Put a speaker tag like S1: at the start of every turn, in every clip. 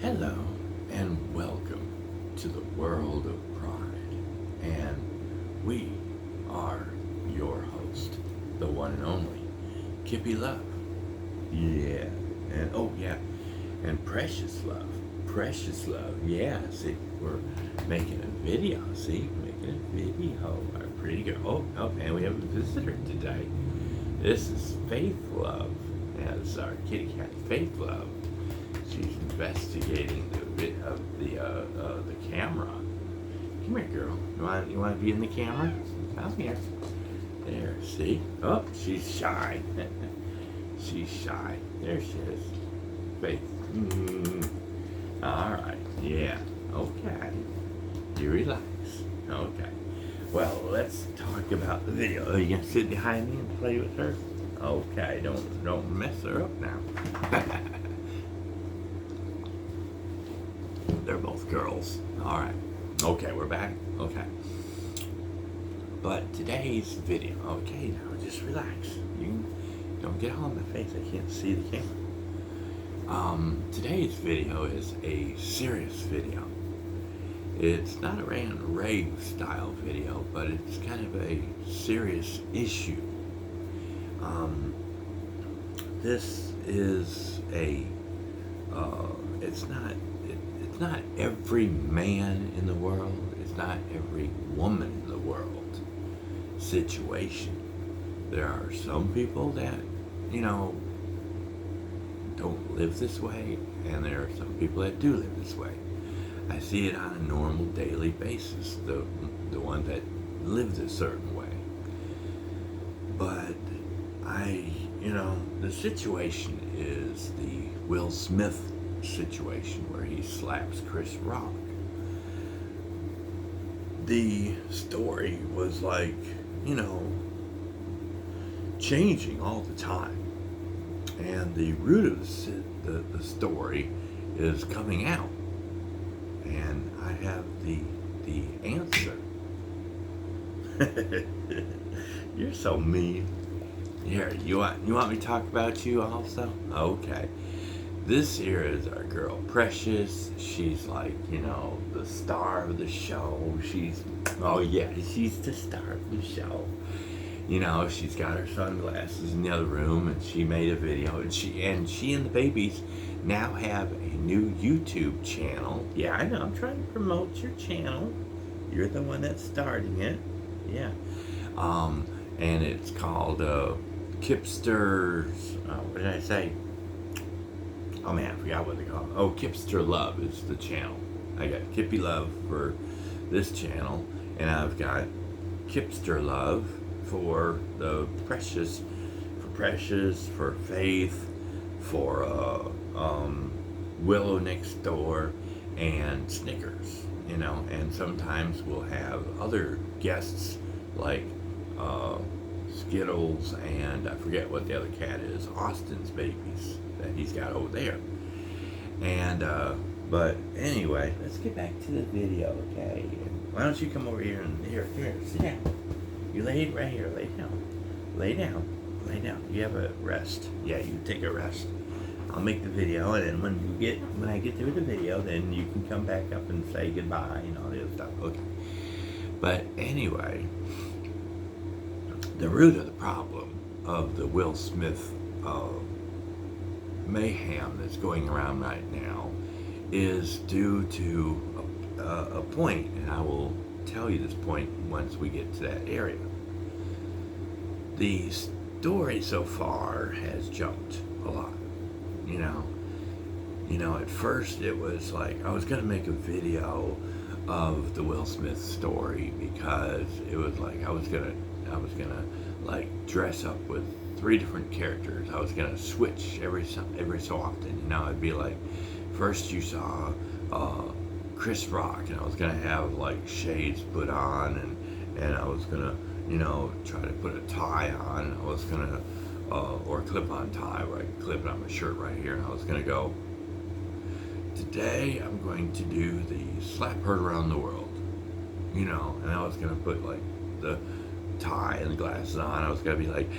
S1: Hello and welcome to the world of pride. And we are your host, the one and only Kippy Love. Yeah. And oh yeah. And Precious Love. Precious Love. Yeah. See, we're making a video. See, making a video. Our pretty girl. Oh, and we have a visitor today. This is Faith Love. That's our kitty cat, Faith Love. She's investigating the bit of the camera. Come here, girl. You want to be in the camera? Come here. There. See? Oh, she's shy. She's shy. There she is. Faith. All right. Yeah. Okay. You relax. Okay. Well, let's talk about the video. Are you gonna sit behind me and play with her? Okay. Don't mess her up now. They're both girls. All right. Okay, we're back. Okay. But today's video. Okay, now just relax. You don't get all in my face. I can't see the camera. Today's video is a serious video. It's not a rant and rave style video, but it's kind of a serious issue. This is a. It's not every man in the world. It's not every woman in the world situation. There are some people that, don't live this way, and there are some people that do live this way. I see it on a normal daily basis, the ones that live a certain way. But the situation is the Will Smith situation where he slaps Chris Rock. The story was changing all the time. And the root of the story is coming out. And I have the answer. You're so mean. Here, you want me to talk about you also? Okay. This here is our girl Precious. She's the star of the show. She's the star of the show. She's got her sunglasses in the other room, and she made a video, and she and the babies now have a new YouTube channel. Yeah, I know. I'm trying to promote your channel. You're the one that's starting it. Yeah. And it's called Kipster's. What did I say? Oh man, I forgot what they call it. Oh, Kipster Love is the channel. I got Kippy Love for this channel, and I've got Kipster Love for the Precious, for Faith, for Willow Next Door, and Snickers. And sometimes we'll have other guests like Skittles, and I forget what the other cat is, Austin's babies that he's got over there. And but anyway, let's get back to the video, okay? And why don't you come over here and here, sit down. You lay right here, lay down. Lay down. You have a rest. Yeah, you take a rest. I'll make the video, and then when I get through the video, then you can come back up and say goodbye and all the other stuff. Okay. But anyway, the root of the problem of the Will Smith mayhem that's going around right now is due to a point, and I will tell you this point once we get to that area. The story so far has jumped a lot. At first it was like I was gonna make a video of the Will Smith story because it was like I was gonna dress up with 3 different characters. I was gonna switch every so often. It'd be like first you saw Chris Rock, and I was gonna have shades put on, and I was gonna try to put a tie on, and I was gonna or clip-on tie where I could clip it on my shirt right here, and I was gonna go, today I'm going to do the slap heard around the world, and I was gonna put the tie and the glasses on. I was gonna be like,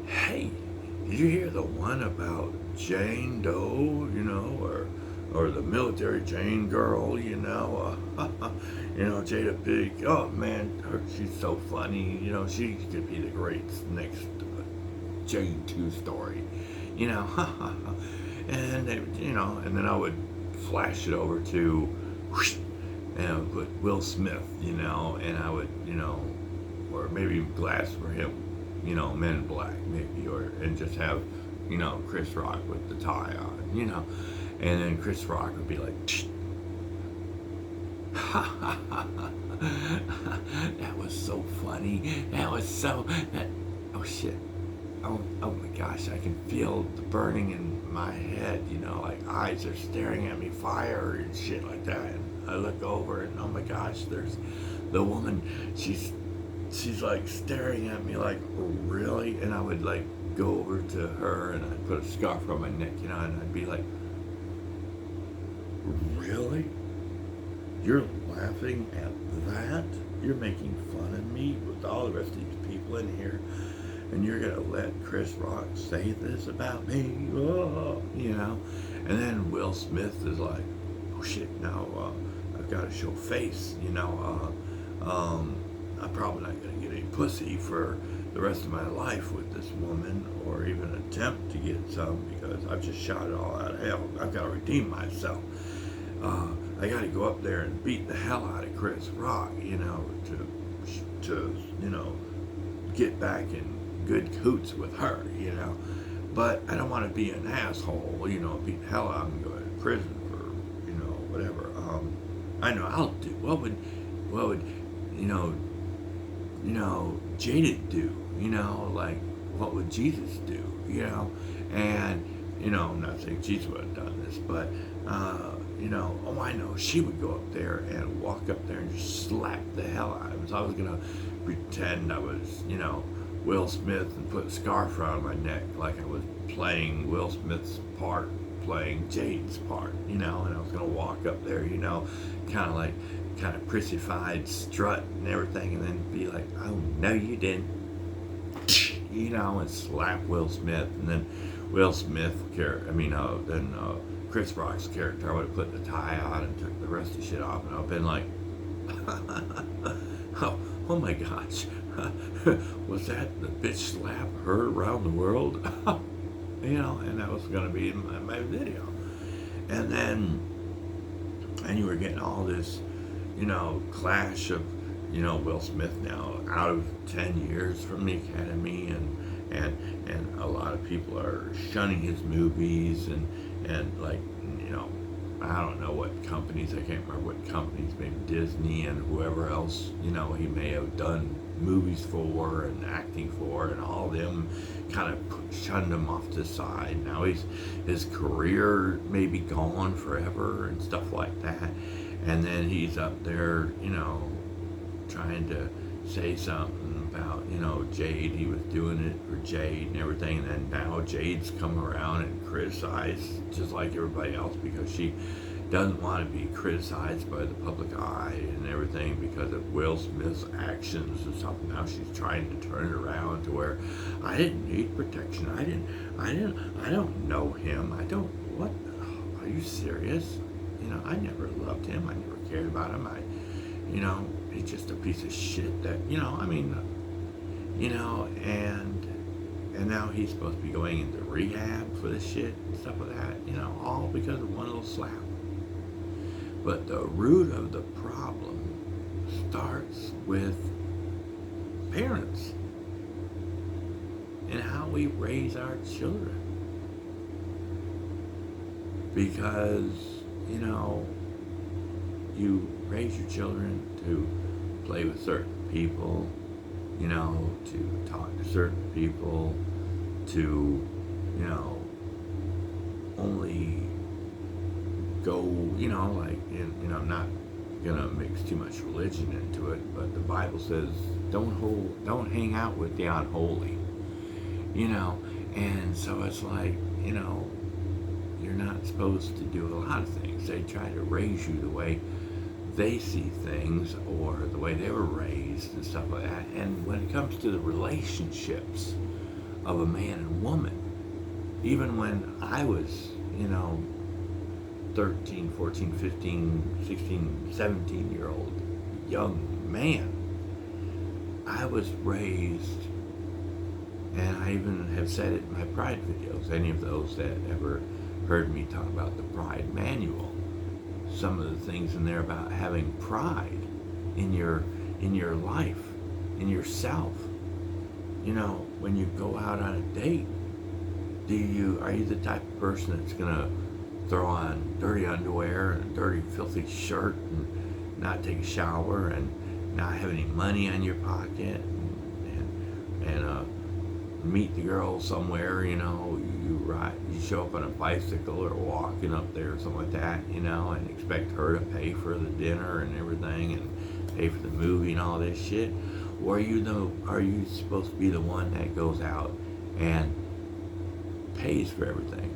S1: hey, did you hear the one about Jane Doe, or or the military chain girl, Jada Pig. Oh man, she's so funny. She could be the great next Jane 2 story. You know, and and then I would flash it over to, put Will Smith, and I would, or maybe glass for him, Men in Black maybe, and just have, Chris Rock with the tie on, and then Chris Rock would be like, that was so funny. Oh shit. Oh my gosh, I can feel the burning in my head, like eyes are staring at me, fire and shit like that. And I look over and oh my gosh, there's the woman, she's like staring at me like, really? And I would like go over to her and I'd put a scarf on my neck, and I'd be like, really? You're laughing at that? You're making fun of me with all the rest of these people in here, and you're gonna let Chris Rock say this about me? Oh, And then Will Smith is like, oh shit, now I've got to show face, I'm probably not gonna get any pussy for the rest of my life with this woman, or even attempt to get some, because I've just shot it all out of hell. I've got to redeem myself. I got to go up there and beat the hell out of Chris Rock, to get back in good coots with her, But I don't want to be an asshole, beat the hell out and go to prison for, whatever. I know I'll do. What would Jada do? Like, what would Jesus do? And I'm not saying Jesus would have done this, but I know she would go up there and walk up there and just slap the hell out of him. So I was gonna pretend I was, Will Smith and put a scarf around my neck like I was playing Will Smith's part, playing Jade's part, and I was gonna walk up there, kind of prissy-fied, strut and everything, and then be like, oh no you didn't, and slap Will Smith, and then Will Smith Chris Rock's character, I would have put the tie on and took the rest of the shit off, and I would have been like, oh my gosh, was that the bitch slap heard around the world? And that was going to be my video. And then, you were getting all this, clash of, Will Smith now out of 10 years from the Academy, and a lot of people are shunning his movies, and like, I don't know what companies, I can't remember what companies, maybe Disney and whoever else, he may have done movies for and acting for, and all of them kind of shunned him off to the side. Now his career may be gone forever and stuff like that, and then he's up there, trying to say something about, Jade. He was doing it for Jade and everything, and then now Jade's come around and criticized just like everybody else, because she doesn't want to be criticized by the public eye and everything because of Will Smith's actions and stuff. Now she's trying to turn it around to where I didn't need protection. I don't know him. What? Are you serious? I never loved him. I never cared about him. He's just a piece of shit that, and now he's supposed to be going into rehab for this shit and stuff like that, all because of one little slap. But the root of the problem starts with parents and how we raise our children. Because, you raise your children to play with certain people, to talk to certain people, to, only go, I'm not gonna mix too much religion into it, but the Bible says don't hang out with the unholy, and so it's like, you're not supposed to do a lot of things. They try to raise you the way they see things, or the way they were raised and stuff like that. And when it comes to the relationships of a man and woman, even when I was, 13, 14, 15, 16, 17-year-old young man. I was raised, and I even have said it in my Pride videos, any of those that ever heard me talk about the Pride Manual, some of the things in there about having pride in your life, in yourself. You know, when you go out on a date, are you the type of person that's gonna throw on dirty underwear and a dirty filthy shirt and not take a shower and not have any money on your pocket and meet the girl somewhere, you know, you show up on a bicycle or walking up there or something like that, you know, and expect her to pay for the dinner and everything and pay for the movie and all this shit? Or are you supposed to be the one that goes out and pays for everything,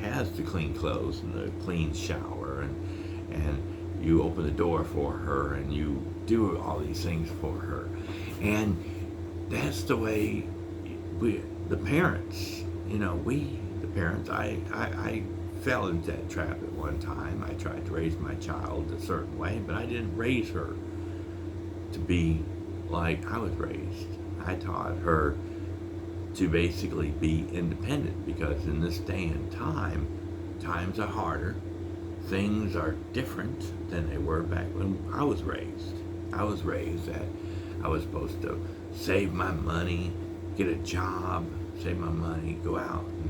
S1: has the clean clothes and the clean shower, and you open the door for her and you do all these things for her? And that's the way the parents, I fell into that trap at one time. I tried to raise my child a certain way, but I didn't raise her to be like I was raised. I taught her to basically be independent, because in this day and time, times are harder. Things are different than they were back when I was raised. I was raised that I was supposed to save my money, get a job, save my money, go out and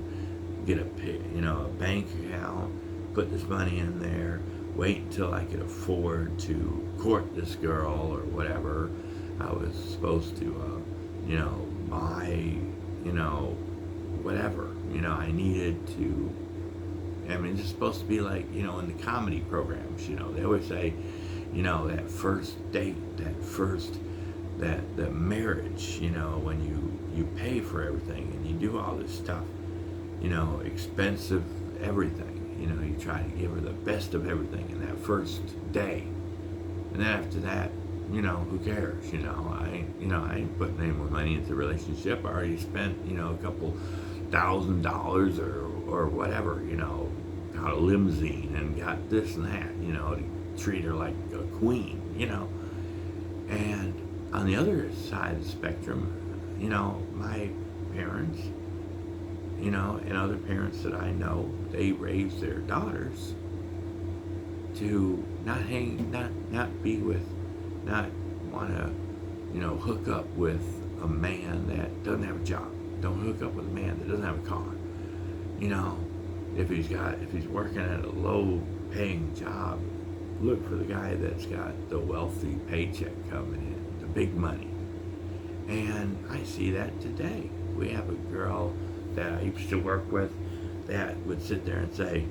S1: get a bank account, put this money in there, wait until I could afford to court this girl or whatever. I was supposed to, buy, whatever, I needed to. I mean, it's supposed to be like, in the comedy programs, they always say, that first date, the marriage, when you pay for everything and you do all this stuff, expensive everything, you try to give her the best of everything in that first day. And then after that, who cares? I ain't putting any more money into the relationship. I already spent, a couple $1,000 or whatever, got a limousine and got this and that, to treat her like a queen, And on the other side of the spectrum, my parents, and other parents that I know, they raise their daughters to not want to, hook up with a man that doesn't have a job. Don't hook up with a man that doesn't have a car. If he's working at a low paying job, look for the guy that's got the wealthy paycheck coming in, the big money. And I see that today. We have a girl that I used to work with that would sit there and say,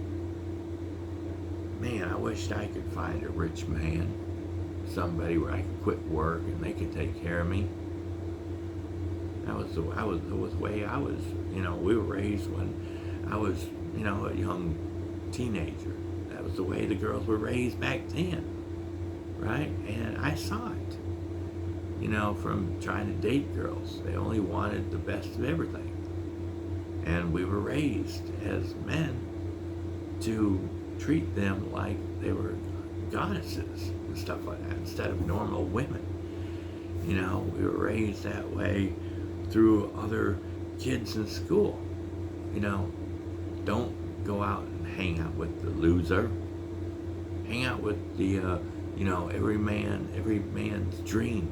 S1: man, I wished I could find a rich man, somebody where I could quit work and they could take care of me. That was the way I was, we were raised when I was, a young teenager. That was the way the girls were raised back then, right? And I saw it, from trying to date girls. They only wanted the best of everything. And we were raised as men to treat them like they were goddesses and stuff like that, instead of normal women. We were raised that way through other kids in school. Don't go out and hang out with the loser. Hang out with the, every man's dream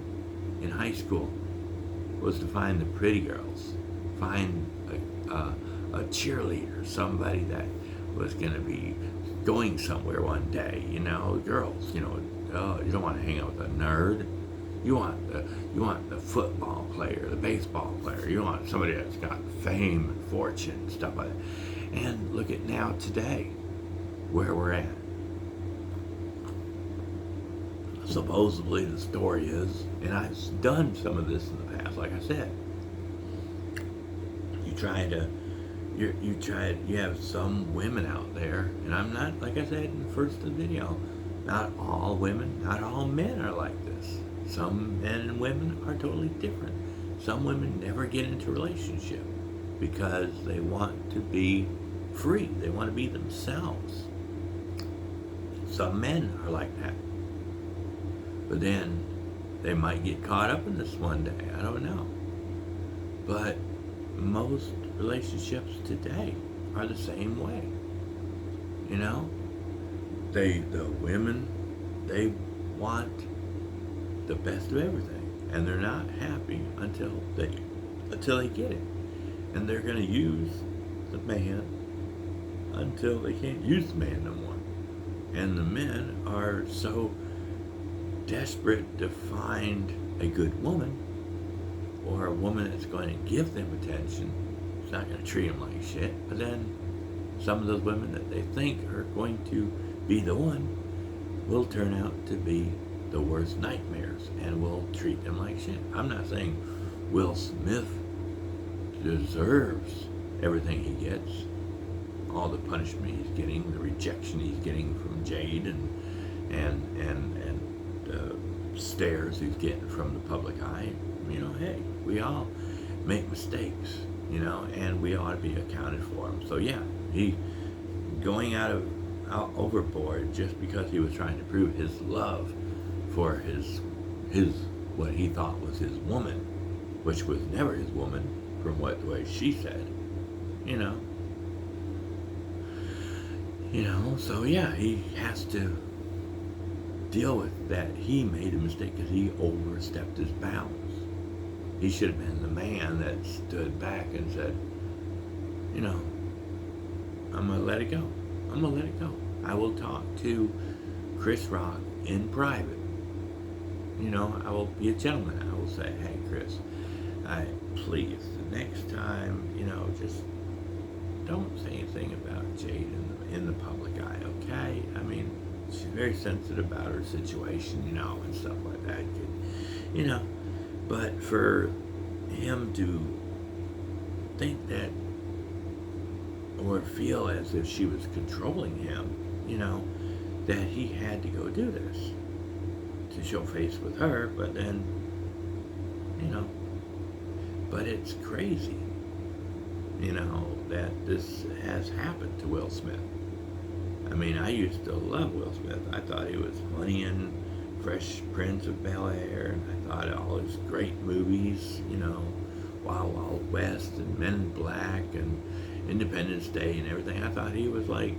S1: in high school was to find the pretty girls, find a cheerleader, somebody that was going to be going somewhere one day. Girls, you don't want to hang out with a nerd. You want the football player, the baseball player. You want somebody that's got fame and fortune and stuff like that. And look at now today, where we're at. Supposedly the story is, and I've done some of this in the past, like I said, you have some women out there, and I'm not, like I said in the first of the video, not all women, not all men are like this. Some men and women are totally different. Some women never get into a relationship because they want to be free. They want to be themselves. some men are like that. But then they might get caught up in this one day. I don't know. But most relationships today are the same way. You know? The women, they want the best of everything. And they're not happy until they get it. And they're gonna use the man until they can't use the man no more. And the men are so desperate to find a good woman, or a woman that's going to give them attention. It's not going to treat them like shit. But then some of those women that they think are going to be the one will turn out to be the worst nightmares and will treat them like shit. I'm not saying Will Smith deserves everything he gets, all the punishment he's getting, the rejection he's getting from Jade, and stares he's getting from the public eye. You know, hey, we all make mistakes, you know, and we ought to be accounted for them. So yeah, he going out overboard just because he was trying to prove his love for his what he thought was his woman, which was never his woman, from the way she said, you know. So yeah, he has to deal with that. He made a mistake because he overstepped his bounds. He should have been the man that stood back and said, you know, I'm going to let it go. I'm going to let it go. I will talk to Chris Rock in private. You know, I will be a gentleman. I will say, hey, Chris, please, the next time, you know, just don't say anything about Jade in the public eye, okay? I mean, she's very sensitive about her situation, you know, and stuff like that. You know, but for him to think that or feel as if she was controlling him, you know, that he had to go do this to show face with her, but then, you know, but it's crazy, you know, that this has happened to Will Smith. I mean, I used to love Will Smith. I thought he was funny in Fresh Prince of Bel-Air, and I thought all his great movies, you know, Wild Wild West and Men in Black and Independence Day and everything. I thought he was like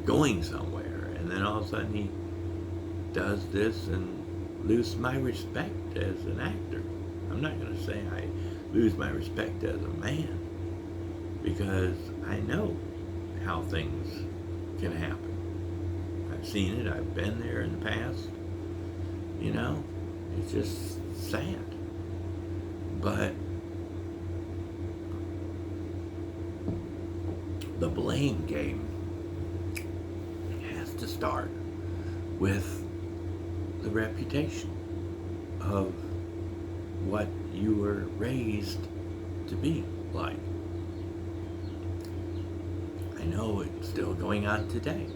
S1: going somewhere, and then all of a sudden he does this and lose my respect as an actor. I'm not going to say I lose my respect as a man, because I know how things can happen. I've seen it. I've been there in the past. You know, it's just sad. But the blame game has to start with the reputation of what you were raised to be like. I know it's still going on today.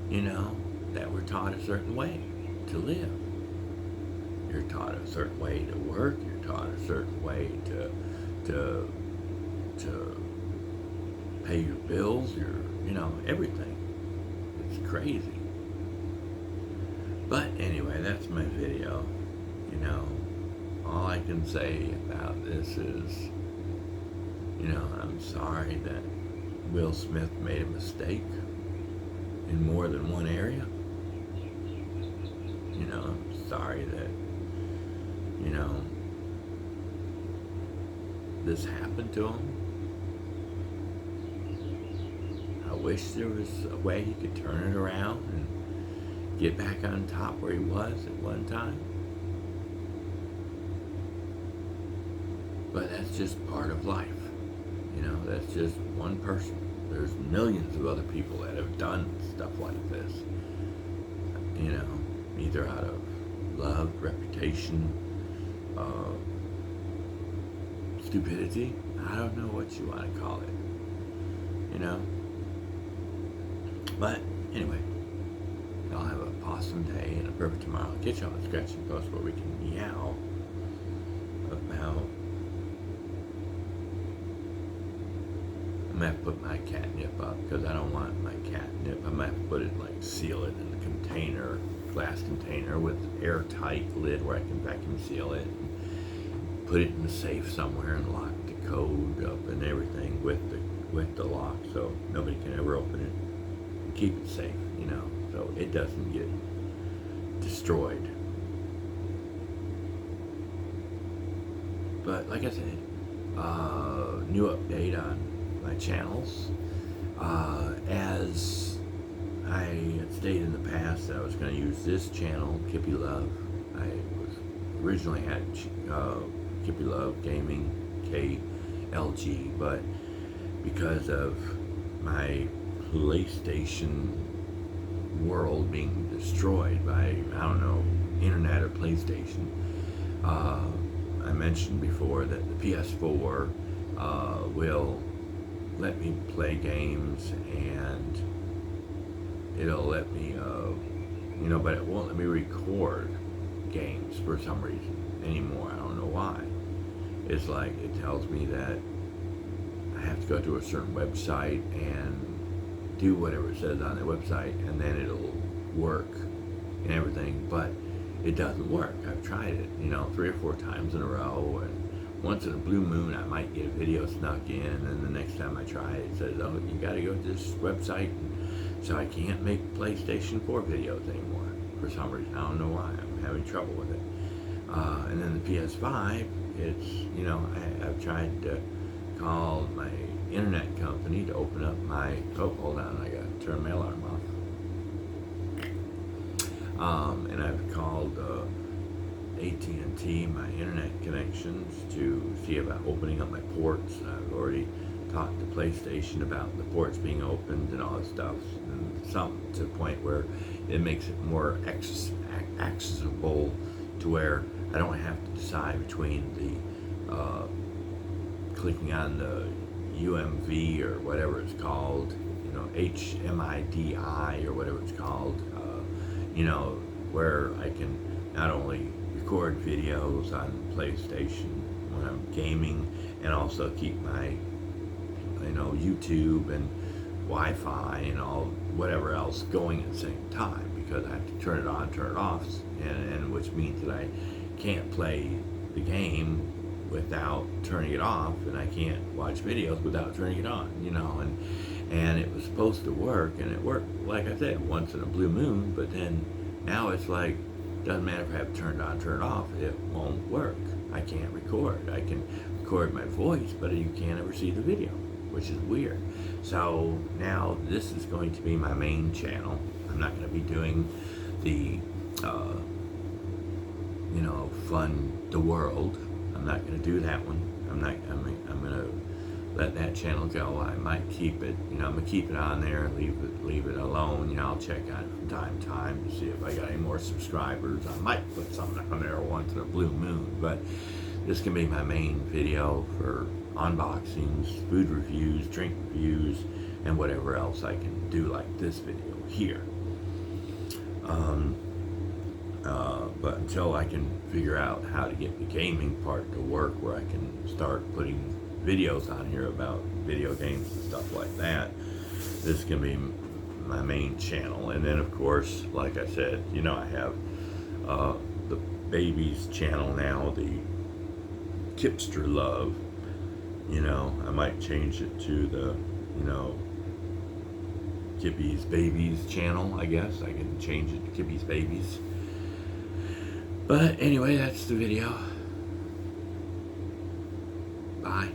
S1: You know, that we're taught a certain way to live. You're taught a certain way to work. You're taught a certain way to pay your bills. You know, everything. It's crazy. But anyway, that's my video. You know, all I can say about this is, you know, I'm sorry that Will Smith made a mistake in more than one area. You know, I'm sorry that, you know, this happened to him. I wish there was a way he could turn it around and get back on top where he was at one time. But that's just part of life. You know, that's just one person. There's millions of other people that have done stuff like this. You know, either out of love, reputation, stupidity. I don't know what you want to call it. You know? But anyway, y'all have a awesome day and a perfect tomorrow. I'll get y'all on Scratching Post where we can meow about. I'm going to have to put my catnip up because I don't want my catnip. I'm going to have to put it, like, seal it in a container, glass container with airtight lid where I can vacuum seal it. Put it in the safe somewhere and lock the code up and everything with the lock, so nobody can ever open it. And keep it safe, so it doesn't get destroyed. But like I said, new update on my channels. As I had stated in the past that I was going to use this channel, Kippy Love. I originally had Kippy Love Gaming, KLG, but because of my PlayStation world being destroyed by, I don't know, internet or PlayStation, I mentioned before that the PS4 will let me play games, and it'll let me, but it won't let me record games for some reason anymore. I don't know why. It's like it tells me that I have to go to a certain website and do whatever it says on the website, and then it'll work and everything, but it doesn't work. I've tried it, 3 or 4 times in a row, and once in a blue moon I might get a video snuck in, and the next time I try it, it says, oh, you gotta go to this website, so I can't make PlayStation 4 videos anymore for some reason. I don't know why. I'm having trouble with it. And then the PS5, it's, I've tried to call my internet company to open up my, hold on, I gotta turn my alarm off. And I've called AT&T, my internet connections, to see about opening up my ports. I've already talked to PlayStation about the ports being opened and all that stuff, and something to the point where it makes it more accessible to where I don't have to decide between the clicking on the UMV or whatever it's called, HMIDI or whatever it's called, where I can not only record videos on PlayStation when I'm gaming, and also keep my, YouTube and Wi-Fi and all whatever else going at the same time, because I have to turn it on, turn it off, and which means that I can't play the game without turning it off, and I can't watch videos without turning it on, and it was supposed to work, and it worked, like I said, once in a blue moon, but then now it's like, doesn't matter if I have it turned on, turned off, it won't work. I can't record. I can record my voice, but you can't ever see the video, which is weird. So now this is going to be my main channel. I'm not going to be doing the, Fun the World. I'm not going to do that one. I'm going to let that channel go. I might keep it, I'm going to keep it on there and leave it alone. I'll check on it from time to time to see if I got any more subscribers. I might put something on there once in a blue moon, but this can be my main video for unboxings, food reviews, drink reviews, and whatever else I can do, like this video here. But until I can figure out how to get the gaming part to work, where I can start putting videos on here about video games and stuff like that, this can be my main channel. And then, of course, like I said, I have the baby's channel now, the Kipster Love. I might change it to the, Kippy's Babies channel, I guess. I can change it to Kippy's Babies. But anyway, that's the video. Bye.